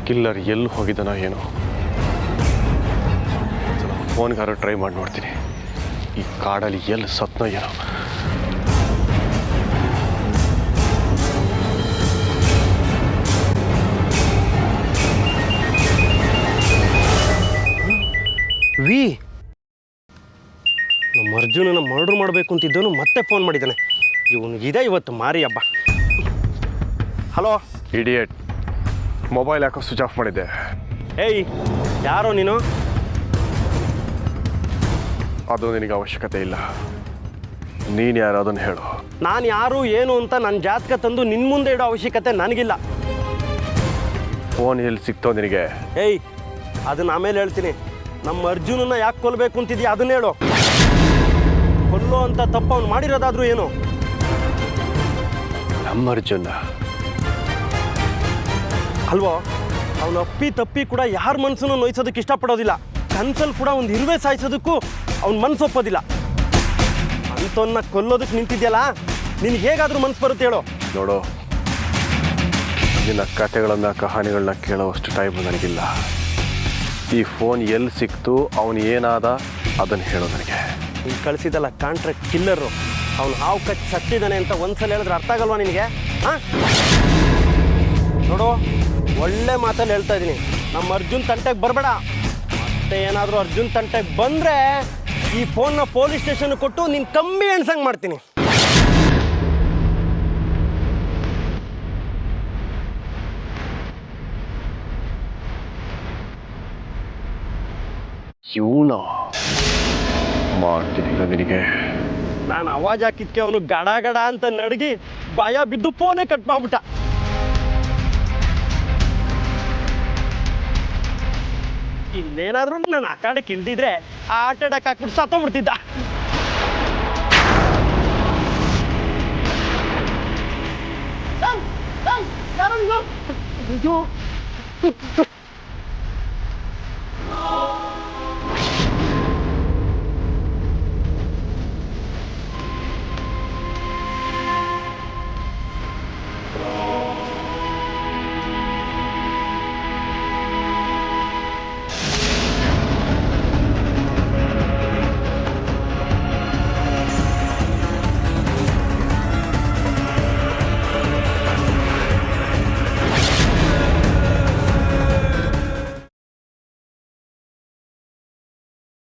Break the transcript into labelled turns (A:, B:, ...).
A: Killer ಎಲ್ಲಿ ಹೋಗಿದ್ದಾನೋ ಏನೋ. ಫೋನ್ಗಾರು try ಮಾಡಿ ನೋಡ್ತೀನಿ. ಈ ಕಾಡಲ್ಲಿ ಎಲ್ಲಿ ಸತ್ನೋ ಏನೋ.
B: ವಿ, ನಮ್ಮ ಅರ್ಜುನನ ಮರ್ಡರ್ ಮಾಡಬೇಕು ಅಂತಿದ್ದವನು ಮತ್ತೆ ಫೋನ್ ಮಾಡಿದ್ದಾನೆ. ಇವನಿಗಿದೆ ಇವತ್ತು ಮಾರಿ ಹಬ್ಬ. ಹಲೋ
A: ಇಡಿಯಟ್, ಮೊಬೈಲ್ ಯಾಕೋ ಸ್ವಿಚ್ ಆಫ್ ಮಾಡಿದ್ದೆ.
B: ಏಯ್, ಯಾರೋ ನೀನು?
A: ಅದು ನಿನಗೆ ಅವಶ್ಯಕತೆ ಇಲ್ಲ. ನೀನು ಯಾರು ಅದನ್ನು ಹೇಳು.
B: ನಾನು ಯಾರು ಏನು ಅಂತ ನನ್ನ ಜಾತಕ ತಂದು ನಿನ್ನ ಮುಂದೆ ಇಡೋ ಅವಶ್ಯಕತೆ ನನಗಿಲ್ಲ.
A: ಫೋನ್ ಎಲ್ಲಿ ಸಿಕ್ತೋ ನಿನಗೆ?
B: ಏಯ್, ಅದನ್ನ ಆಮೇಲೆ ಹೇಳ್ತೀನಿ. ನಮ್ಮ ಅರ್ಜುನನ್ನ ಯಾಕೆ ಕೊಲ್ಲಬೇಕು ಅಂತಿದ್ಯಾ ಅದನ್ನ ಹೇಳು. ಕೊಲ್ಲೋ ಅಂತ ತಪ್ಪು ಅವ್ನು ಮಾಡಿರೋದಾದ್ರೂ ಏನು?
A: ನಮ್ಮ ಅರ್ಜುನ
B: ಅಲ್ವೋ, ಅವನು ಅಪ್ಪಿ ತಪ್ಪಿ ಕೂಡ ಯಾರ ಮನಸ್ಸನ್ನು ನೋಯಿಸೋದಕ್ಕೆ ಇಷ್ಟಪಡೋದಿಲ್ಲ. ಕನ್ಸಲ್ಲಿ ಕೂಡ ಒಂದು ಇರುವೆ ಸಾಯಿಸೋದಕ್ಕೂ ಅವ್ನ ಮನಸ್ಸು ಒಪ್ಪೋದಿಲ್ಲ. ಅಂಥವನ್ನ ಕೊಲ್ಲೋದಕ್ಕೆ ನಿಂತಿದ್ಯಲ್ಲ, ನಿನಗೆ ಹೇಗಾದ್ರೂ ಮನಸ್ಸು ಬರುತ್ತೆ ಹೇಳೋ.
A: ನೋಡು, ನಿನ್ನ ಕತೆಗಳನ್ನು ಕಹಾನಿಗಳನ್ನ ಕೇಳೋವಷ್ಟು ಟೈಮ್ ನನಗಿಲ್ಲ. ಈ ಫೋನ್ ಎಲ್ಲಿ ಸಿಕ್ತು, ಅವನು ಏನಾದ ಅದನ್ನು ಹೇಳೋ ನನಗೆ.
B: ನೀನು ಕಳಿಸಿದಲ್ಲ ಕಾಂಟ್ರಾಕ್ಟ್ ಕಿಲ್ಲರು, ಅವನು ಹಾವು ಕಚ್ಚಿ ಸತ್ತಿದ್ದಾನೆ ಅಂತ ಒಂದ್ಸಲ ಹೇಳಿದ್ರೆ ಅರ್ಥ ಆಗಲ್ವಾ ನಿನಗೆ? ಹಾಂ, ನೋಡು, ಒಳ್ಳೆ ಮಾತಲ್ಲಿ ಹೇಳ್ತಾ ಇದ್ದೀನಿ. ನಮ್ಮ ಅರ್ಜುನ್ ತಂಟೆಗೆ ಬರಬೇಡ. ಮತ್ತೆ ಏನಾದರೂ ಅರ್ಜುನ್ ತಂಟೆಗೆ ಬಂದರೆ ಈ ಫೋನ್ನ ಪೊಲೀಸ್ ಸ್ಟೇಷನ್ ಕೊಟ್ಟು ನೀನು ಕಮ್ಮಿ ಎಣ್ಸಂಗೆ ಮಾಡ್ತೀನಿ.
A: ಇವನ ಮಾಡ್ತೀನಿ ನಿನಗೆ.
B: ನಾನು ಅವಾಜ್ ಹಾಕಿದ್ಕೆ ಅವನು ಗಡ ಗಡ ಅಂತ ನಡಗಿ ಭಯ ಬಿದ್ದು ಫೋನೇ ಕಟ್ ಮಾಡ್ಬಿಟ್ಟ. ಇನ್ನೇನಾದ್ರೂ ನಾನು ಆಟ ಆಡಕ್ಕೆ ಇಲ್ದಿದ್ರೆ ಆ ಆಟ ಆಡಕ್ಕೆ ಹಾಕ್ಬಿಟ್ಟು ಸತ್ತೋಗ್ಬಿಡ್ತಿದ್ದ. ಯಾರು